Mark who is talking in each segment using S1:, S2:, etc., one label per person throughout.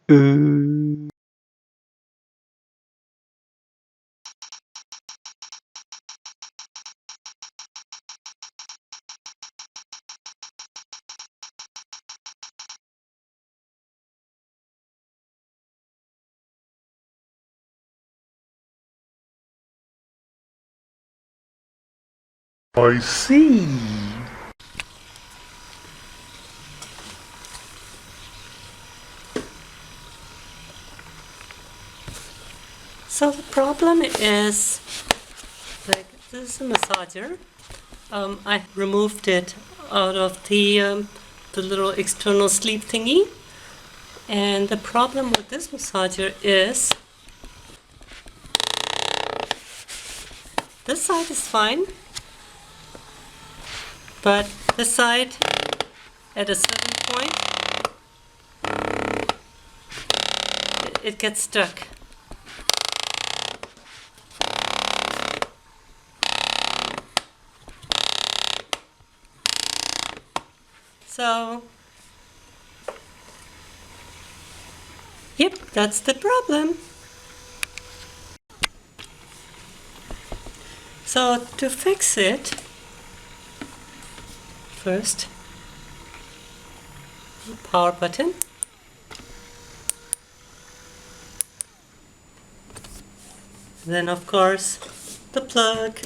S1: Uh, I see.
S2: So the problem is, like, this is a massager. I removed it out of the little external sleeve thingy. And the problem with this massager is this side is fine, but this side at a certain point it gets stuck. So, yep, that's the problem. So to fix it, first, power button. Then of course, the plug.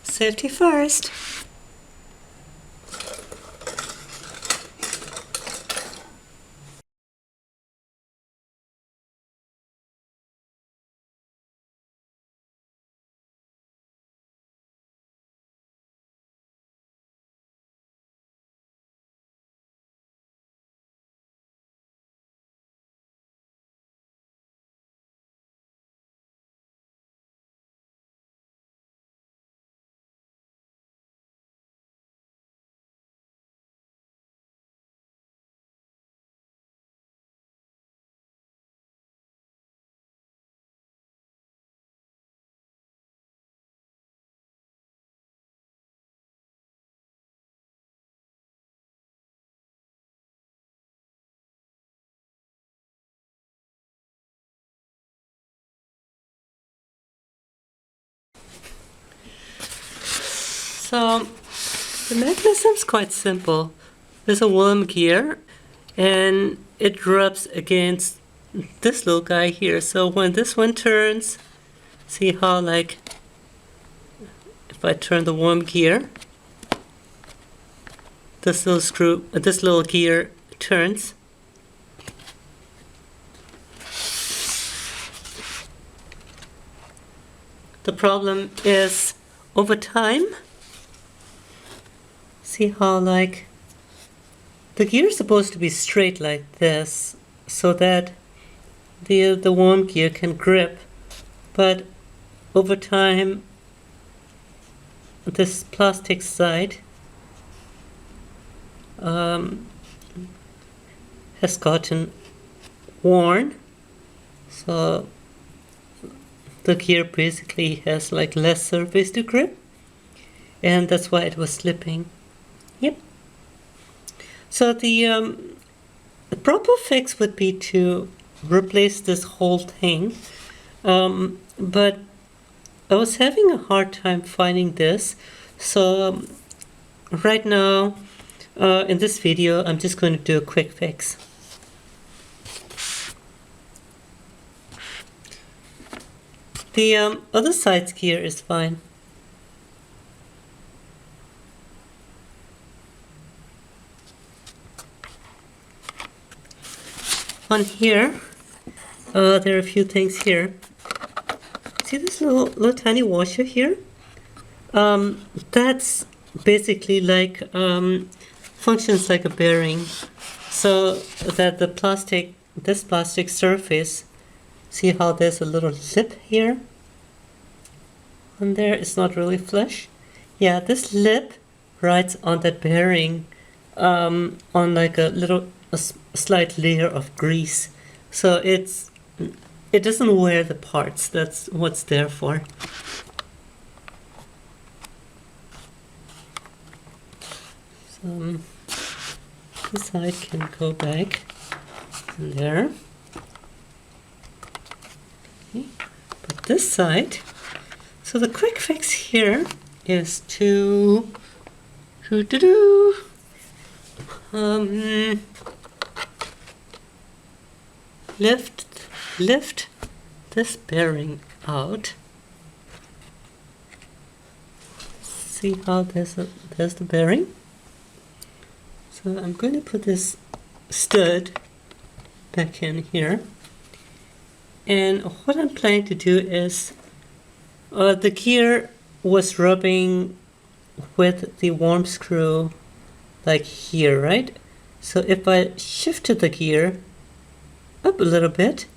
S2: Safety first. So the mechanism is quite simple. There's a worm gear and it rubs against this little guy here. So when this one turns, see how, like, if I turn the worm gear, this little gear turns. The problem is over time, see how, like, the gear is supposed to be straight like this so that the worm gear can grip, but over time this plastic side has gotten worn, so the gear basically has like less surface to grip, and that's why it was slipping. Yep. So the proper fix would be to replace this whole thing, but I was having a hard time finding this, so right now in this video I'm just going to do a quick fix. The other side's gear is fine. On here, there are a few things here. See this little tiny washer here? That's basically like functions like a bearing, so that this plastic surface, see how there's a little lip here? On there, it's not really flush. Yeah, this lip rides on that bearing on like a slight layer of grease. So it doesn't wear the parts. That's what's there for. So this side can go back. there. Okay. But this side, so the quick fix here is to lift this bearing out. See how there's the bearing. So I'm going to put this stud back in here. And what I'm planning to do is the gear was rubbing with the worm screw like here, right? So if I shifted the gear up a little bit,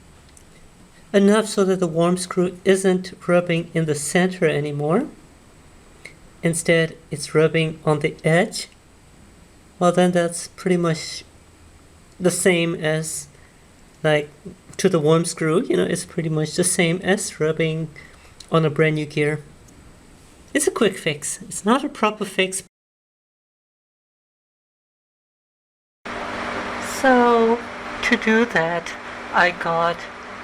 S2: enough so that the worm screw isn't rubbing in the center anymore, instead it's rubbing on the edge, well then that's pretty much the same as, like, to the worm screw, you know, it's pretty much the same as rubbing on a brand new gear. It's a quick fix. It's not a proper fix. So to do that, I got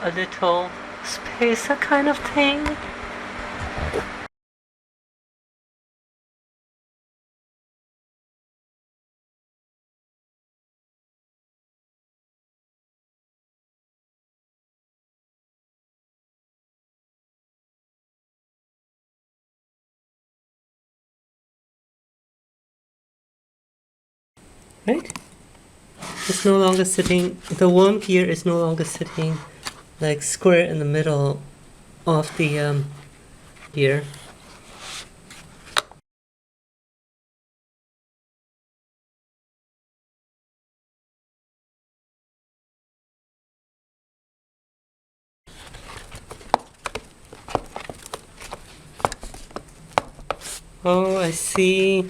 S2: a little spacer kind of thing. Right? It's no longer sitting, the worm gear is no longer sitting like square in the middle of the gear. Oh, I see.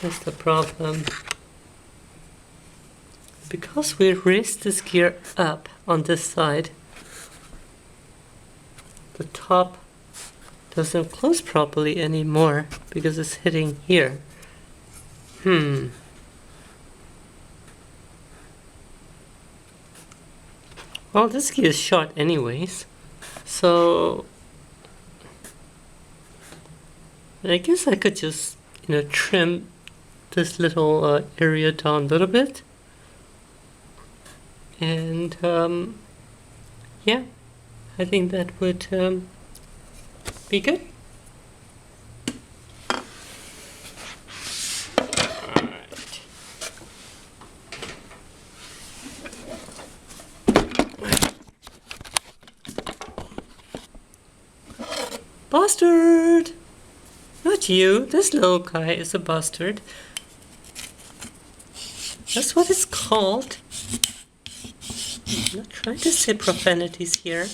S2: That's the problem. Because we raised this gear up on this side, the top doesn't close properly anymore because it's hitting here. Well, this gear is short anyways, so I guess I could just, you know, trim this little area down a little bit. And yeah, I think that would be good. Alright. Bastard! Not you, this little guy is a bastard. That's what it's called. I'm not trying to say profanities here.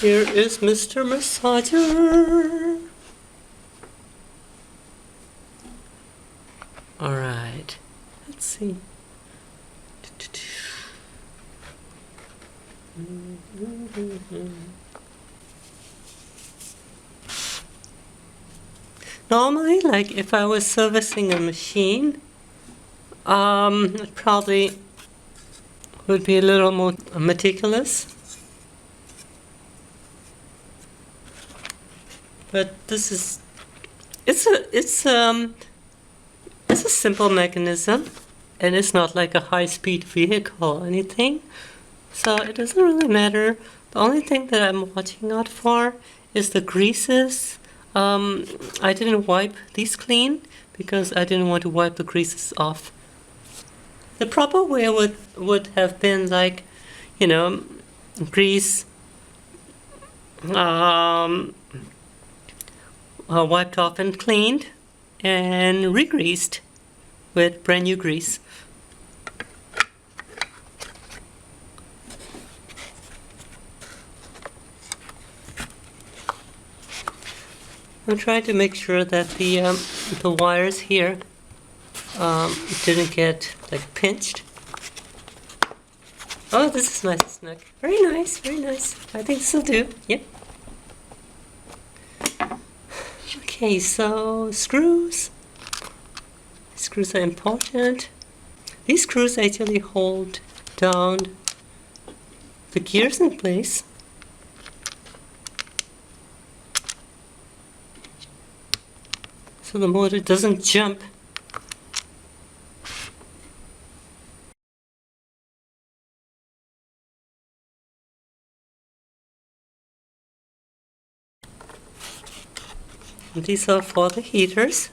S2: Here is Mr. Massager. Alright, let's see. Normally, like if I was servicing a machine, it probably would be a little more meticulous. But this is, it's a simple mechanism, and it's not like a high-speed vehicle or anything, so it doesn't really matter. The only thing that I'm watching out for is the greases. I didn't wipe these clean because I didn't want to wipe the greases off. The proper way would have been, like, you know, grease wiped off and cleaned and re-greased with brand new grease. I'm trying to make sure that the wires here it didn't get like pinched. Oh, this is nice and snug. Very nice, very nice. I think this will do. Yep. Okay, so screws. Screws are important. These screws actually hold down the gears in place. So the motor doesn't jump. And these are for the heaters.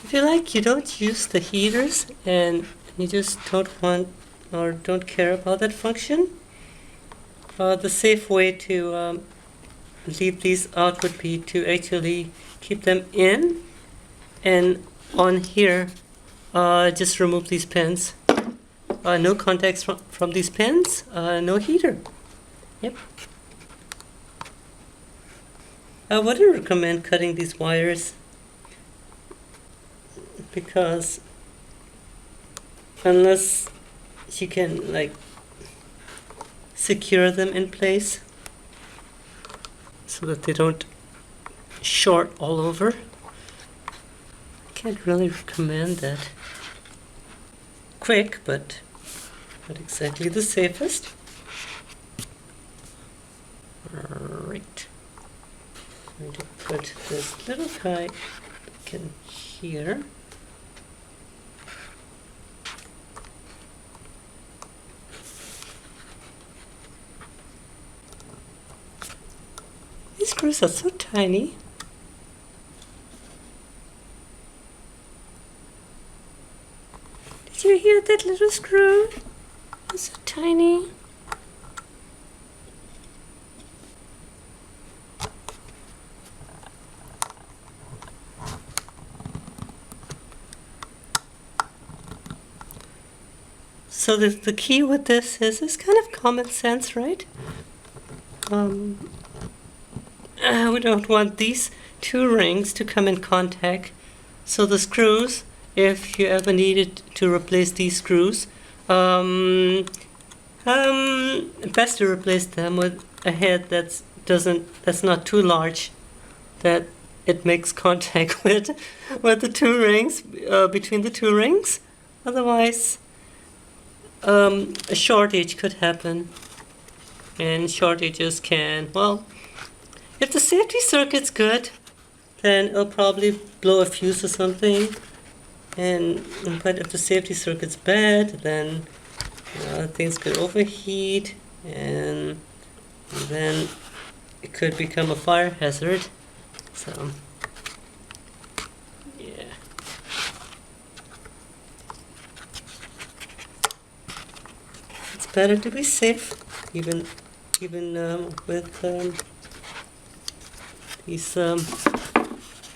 S2: If you like, you don't use the heaters and you just don't want or don't care about that function, the safe way to leave these out would be to actually keep them in, and on here just remove these pins. No contacts from these pins, no heater. Yep. I wouldn't recommend cutting these wires because unless you can like secure them in place so that they don't short all over, I can't really recommend that. Quick, but not exactly the safest. Right. I'm going to put this little guy back in here. These screws are so tiny. Did you hear that little screw? It's so tiny. So the key with this is it's kind of common sense, right? We don't want these two rings to come in contact. So the screws, if you ever needed to replace these screws, best to replace them with a head that's not too large, that it makes contact with the two rings, between the two rings. Otherwise, a shortage could happen, and shortages can, well, if the safety circuit's good, then it'll probably blow a fuse or something. But if the safety circuit's bad, then things could overheat, and then it could become a fire hazard. So, yeah. It's better to be safe, even with these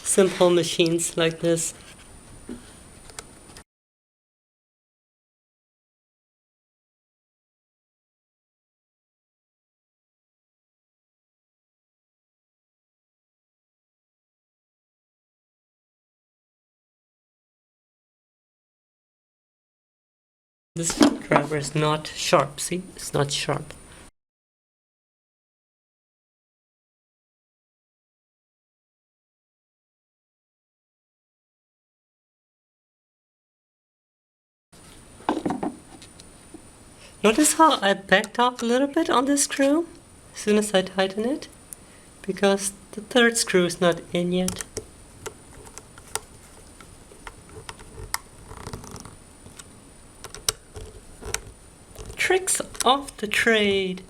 S2: simple machines like this. This screwdriver is not sharp, see? It's not sharp. Notice how I backed off a little bit on this screw as soon as I tighten it, because the third screw is not in yet. Tricks of the trade.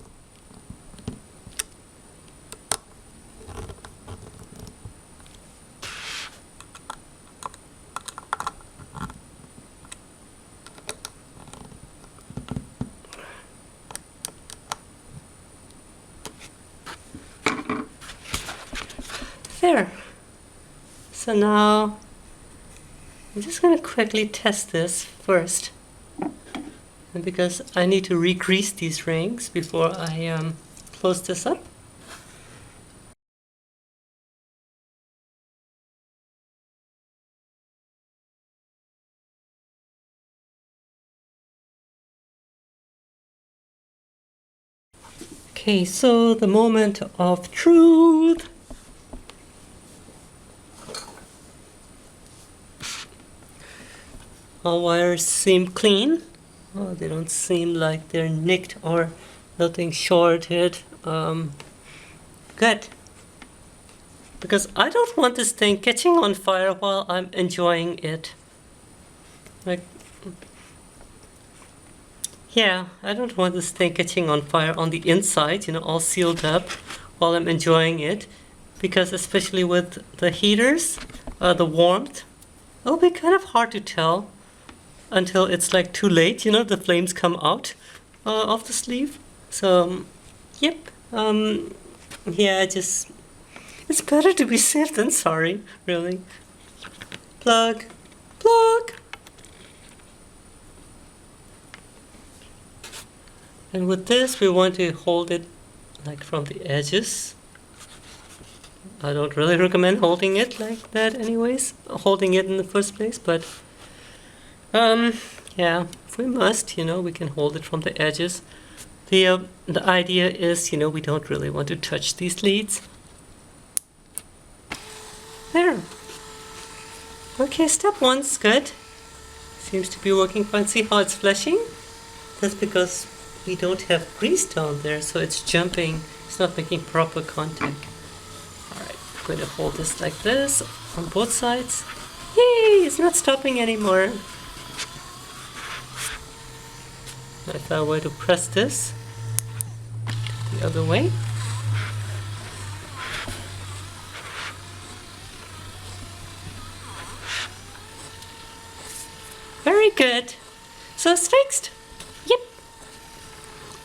S2: There. So now I'm just going to quickly test this first, and because I need to re-grease these rings before I close this up. Okay, so the moment of truth. All wires seem clean. Oh, they don't seem like they're nicked or nothing shorted. Good. Because I don't want this thing catching on fire while I'm enjoying it. Like, yeah, I don't want this thing catching on fire on the inside, all sealed up while I'm enjoying it. Because especially with the heaters, the warmth, it'll be kind of hard to tell until it's like too late, the flames come out of the sleeve. So, yep. Yeah, it's better to be safe than sorry, really. Plug. Plug. And with this, we want to hold it like from the edges. I don't really recommend holding it like that anyways, holding it in the first place, but yeah, if we must, we can hold it from the edges. The idea is, we don't really want to touch these leads. There. Okay, step one's good. Seems to be working fine. See how it's flashing? That's because we don't have grease down there, so it's jumping. It's not making proper contact. Alright, I'm going to hold this like this on both sides. Yay! It's not stopping anymore. If I were to press this the other way. Very good. So it's fixed. Yep.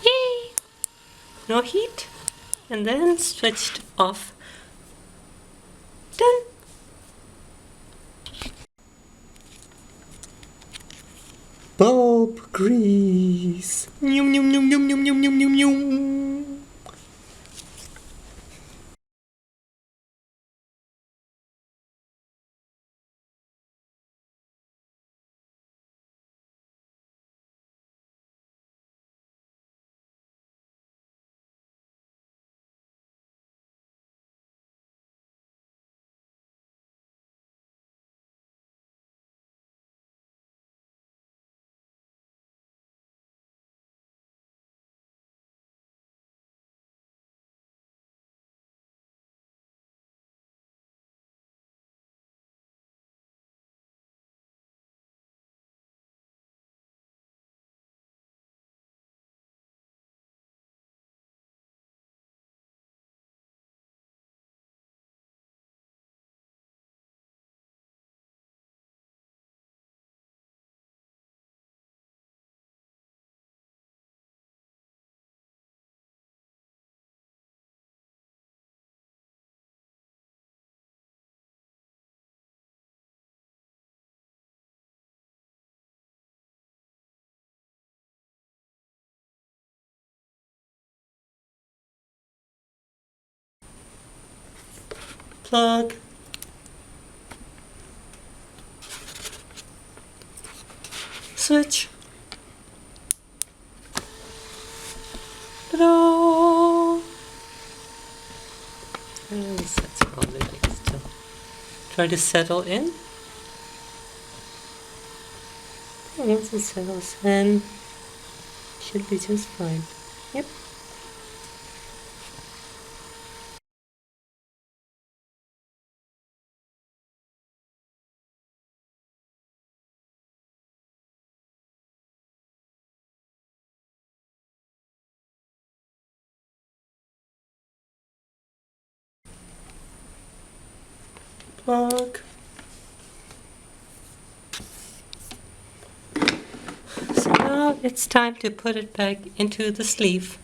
S2: Yay! No heat. And then switched off. Done. Bulb grease. Yum yum yum yum yum yum yum yum yum. Plug. Switch. Ta-da! And that's probably like still trying to settle in. And once it settles in, should be just fine. Yep. Plug. So now it's time to put it back into the sleeve.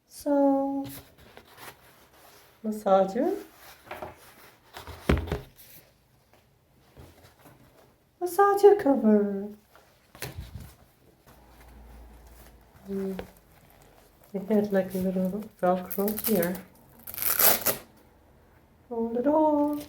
S2: So, massager. Massager cover. It had like a little Velcro here. Hold it all.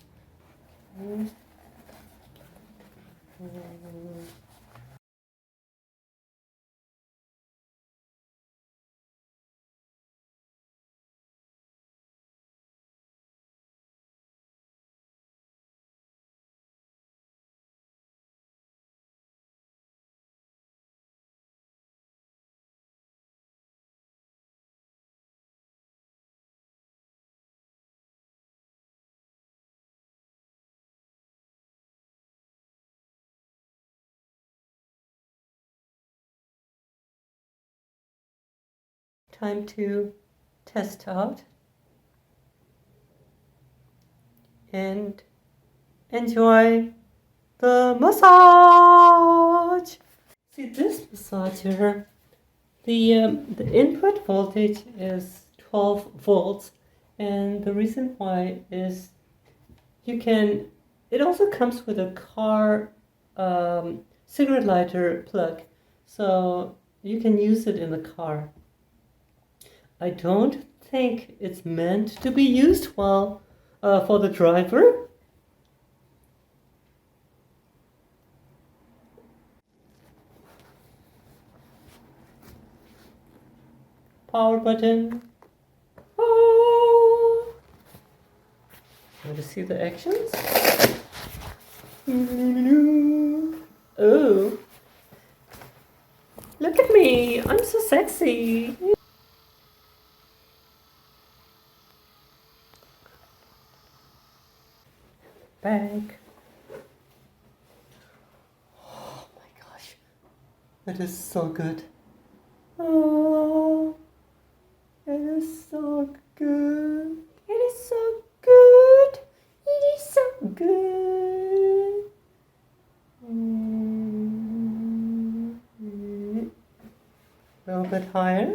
S2: time to test out and enjoy the massage. See this massager, the input voltage is 12 volts, and the reason why is it also comes with a car cigarette lighter plug, so you can use it in the car. I don't think it's meant to be used for the driver. Power button. Oh. Want to see the actions? Oh. Look at me. I'm so sexy. Back. Oh my gosh. That is so good. Oh. It is so good. It is so good. It is so good. A little bit higher.